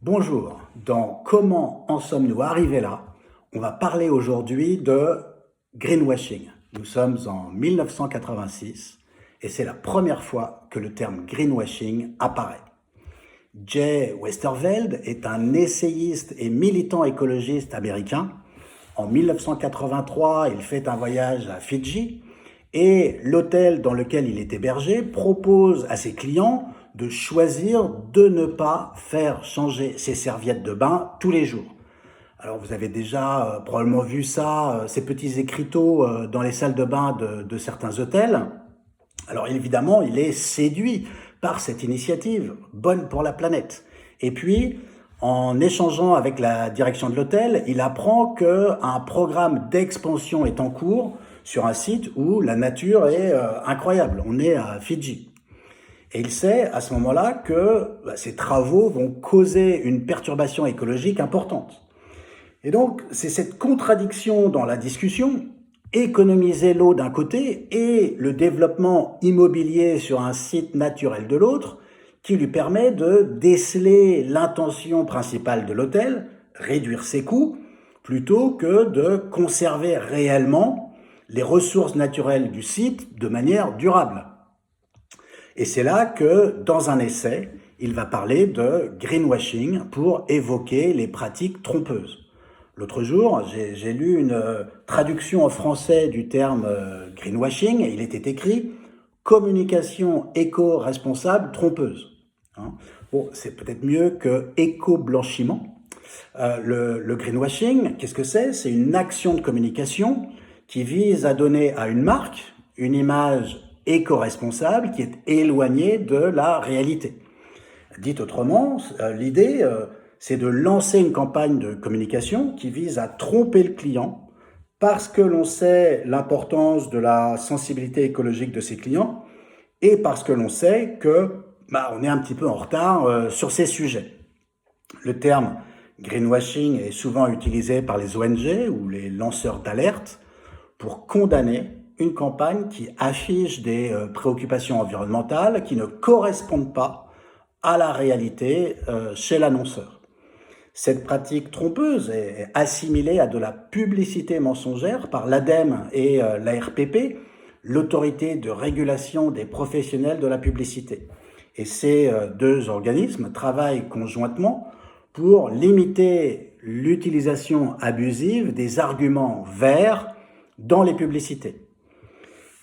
Bonjour, dans Comment en sommes-nous arrivés là, on va parler aujourd'hui de greenwashing. Nous sommes en 1986 et c'est la première fois que le terme greenwashing apparaît. Jay Westerveld est un essayiste et militant écologiste américain. En 1983, il fait un voyage à Fidji et l'hôtel dans lequel il est hébergé propose à ses clients de choisir de ne pas faire changer ses serviettes de bain tous les jours. Alors vous avez déjà probablement vu ça, ces petits écriteaux dans les salles de bain de certains hôtels. Alors évidemment, il est séduit par cette initiative, bonne pour la planète. Et puis, en échangeant avec la direction de l'hôtel, il apprend qu'un programme d'expansion est en cours sur un site où la nature est incroyable. On est à Fidji. Et il sait à ce moment-là que ces travaux vont causer une perturbation écologique importante. Et donc, c'est cette contradiction dans la discussion, économiser l'eau d'un côté et le développement immobilier sur un site naturel de l'autre, qui lui permet de déceler l'intention principale de l'hôtel, réduire ses coûts, plutôt que de conserver réellement les ressources naturelles du site de manière durable. Et c'est là que, dans un essai, il va parler de greenwashing pour évoquer les pratiques trompeuses. L'autre jour, j'ai lu une traduction en français du terme greenwashing et il était écrit « communication éco-responsable trompeuse ». Bon, c'est peut-être mieux que éco-blanchiment. Le greenwashing, qu'est-ce que c'est? C'est une action de communication qui vise à donner à une marque une image éco-responsable qui est éloignée de la réalité. Dit autrement, l'idée, c'est de lancer une campagne de communication qui vise à tromper le client parce que l'on sait l'importance de la sensibilité écologique de ses clients et parce que l'on sait que on est un petit peu en retard sur ces sujets. Le terme greenwashing est souvent utilisé par les ONG ou les lanceurs d'alerte pour condamner une campagne qui affiche des préoccupations environnementales qui ne correspondent pas à la réalité chez l'annonceur. Cette pratique trompeuse est assimilée à de la publicité mensongère par l'ADEME et l'ARPP, l'autorité de régulation des professionnels de la publicité. Et ces deux organismes travaillent conjointement pour limiter l'utilisation abusive des arguments verts dans les publicités.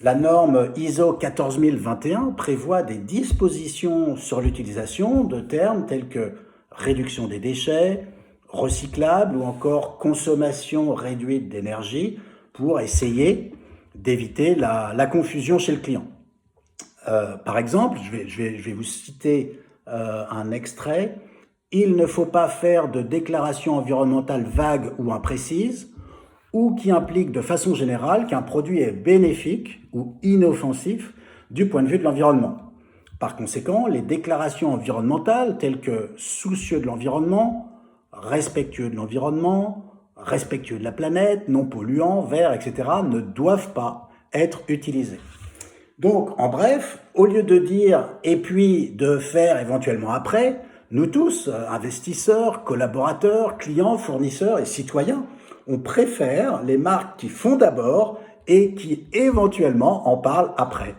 La norme ISO 14021 prévoit des dispositions sur l'utilisation de termes tels que réduction des déchets, recyclable ou encore consommation réduite d'énergie pour essayer d'éviter la confusion chez le client. Par exemple, je vais vous citer un extrait. Il ne faut pas faire de déclaration environnementale vague ou imprécise ou qui implique de façon générale qu'un produit est bénéfique ou inoffensif du point de vue de l'environnement. Par conséquent, les déclarations environnementales telles que soucieux de l'environnement, respectueux de l'environnement, respectueux de la planète, non polluant, vert, etc. ne doivent pas être utilisées. Donc, en bref, au lieu de dire « et puis de faire éventuellement après », nous tous, investisseurs, collaborateurs, clients, fournisseurs et citoyens, on préfère les marques qui font d'abord et qui éventuellement en parlent après.